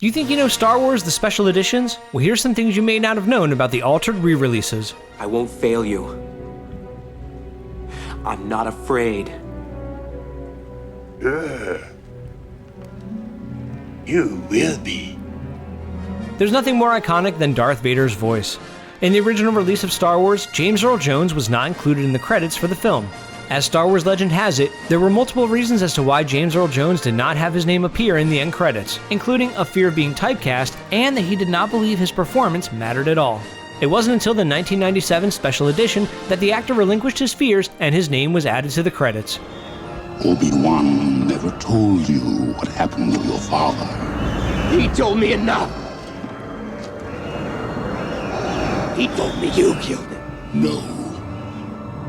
Do you think you know Star Wars, the special editions? Well, here's some things you may not have known about the altered re-releases. I won't fail you. I'm not afraid. You will be. There's nothing more iconic than Darth Vader's voice. In the original release of Star Wars, James Earl Jones was not included in the credits for the film. As Star Wars legend has it, there were multiple reasons as to why James Earl Jones did not have his name appear in the end credits, including a fear of being typecast and that he did not believe his performance mattered at all. It wasn't until the 1997 special edition that the actor relinquished his fears and his name was added to the credits. Obi-Wan never told you what happened to your father. He told me enough. He told me you killed him. No.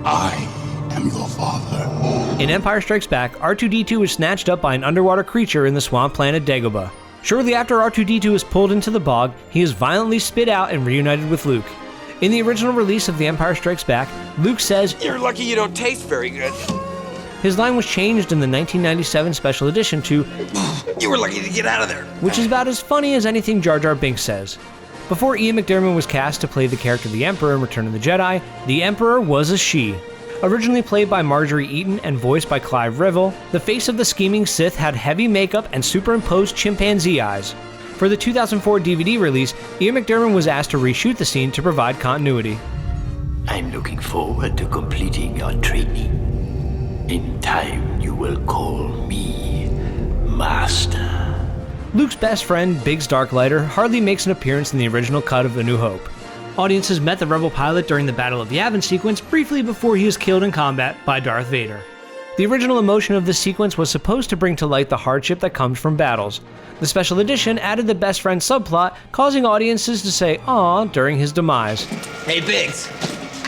I am your father. In Empire Strikes Back, R2-D2 is snatched up by an underwater creature in the swamp planet Dagobah. Shortly after R2-D2 is pulled into the bog, he is violently spit out and reunited with Luke. In the original release of The Empire Strikes Back, Luke says, "You're lucky you don't taste very good." His line was changed in the 1997 special edition to, "You were lucky to get out of there." which is about as funny as anything Jar Jar Binks says. Before Ian McDiarmid was cast to play the character the Emperor in Return of the Jedi, the Emperor was a she. Originally played by Marjorie Eaton and voiced by Clive Revill, the face of the scheming Sith had heavy makeup and superimposed chimpanzee eyes. For the 2004 DVD release, Ian McDiarmid was asked to reshoot the scene to provide continuity. I'm looking forward to completing your training. In time, you will call me Master. Luke's best friend, Biggs Darklighter, hardly makes an appearance in the original cut of A New Hope. Audiences met the Rebel pilot during the Battle of Yavin sequence briefly before he is killed in combat by Darth Vader. The original emotion of this sequence was supposed to bring to light the hardship that comes from battles. The special edition added the best friend subplot, causing audiences to say "aww" during his demise. Hey, Biggs.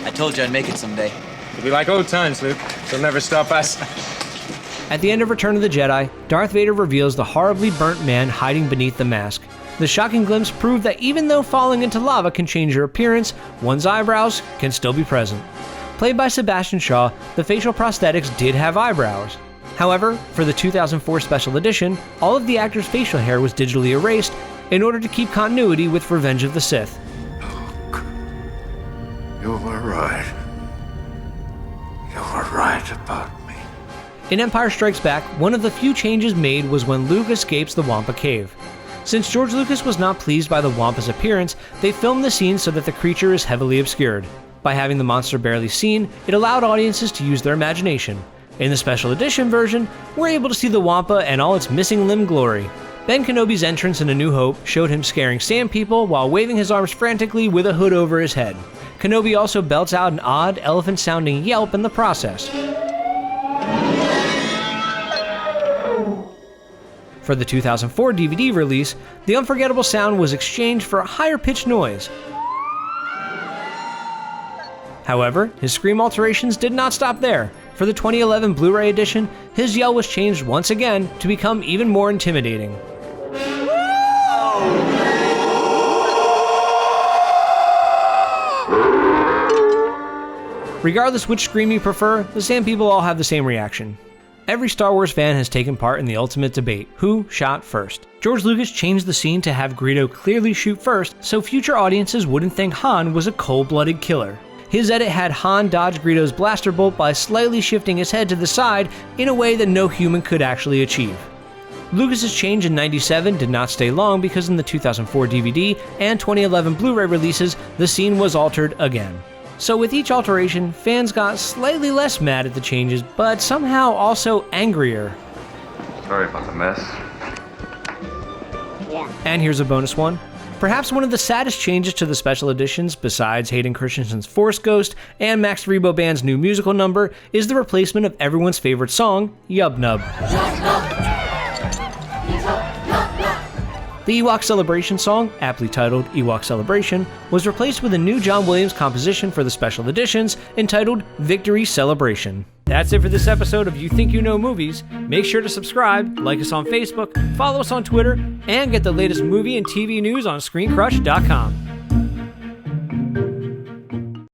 I told you I'd make it someday. It'll be like old times, Luke. They'll never stop us. At the end of Return of the Jedi, Darth Vader reveals the horribly burnt man hiding beneath the mask. The shocking glimpse proved that even though falling into lava can change your appearance, one's eyebrows can still be present. Played by Sebastian Shaw, the facial prosthetics did have eyebrows. However, for the 2004 special edition, all of the actor's facial hair was digitally erased in order to keep continuity with Revenge of the Sith. Luke, you were right. You were right about me. In Empire Strikes Back, one of the few changes made was when Luke escapes the Wampa Cave. Since George Lucas was not pleased by the Wampa's appearance, they filmed the scene so that the creature is heavily obscured. By having the monster barely seen, it allowed audiences to use their imagination. In the special edition version, we're able to see the Wampa and all its missing limb glory. Ben Kenobi's entrance in A New Hope showed him scaring sand people while waving his arms frantically with a hood over his head. Kenobi also belts out an odd, elephant-sounding yelp in the process. For the 2004 DVD release, the unforgettable sound was exchanged for a higher-pitched noise. However, his scream alterations did not stop there. For the 2011 Blu-ray edition, his yell was changed once again to become even more intimidating. Regardless which scream you prefer, the Sand People all have the same reaction. Every Star Wars fan has taken part in the ultimate debate: who shot first? George Lucas changed the scene to have Greedo clearly shoot first, so future audiences wouldn't think Han was a cold-blooded killer. His edit had Han dodge Greedo's blaster bolt by slightly shifting his head to the side in a way that no human could actually achieve. Lucas's change in '97 did not stay long because in the 2004 DVD and 2011 Blu-ray releases, the scene was altered again. So with each alteration, fans got slightly less mad at the changes, but somehow also angrier. Sorry about the mess. And here's a bonus one. Perhaps one of the saddest changes to the special editions, besides Hayden Christensen's Force Ghost and Max Rebo Band's new musical number, is the replacement of everyone's favorite song, Yub Nub. The Ewok Celebration song, aptly titled Ewok Celebration, was replaced with a new John Williams composition for the special editions entitled Victory Celebration. That's it for this episode of You Think You Know Movies. Make sure to subscribe, like us on Facebook, follow us on Twitter, and get the latest movie and TV news on ScreenCrush.com.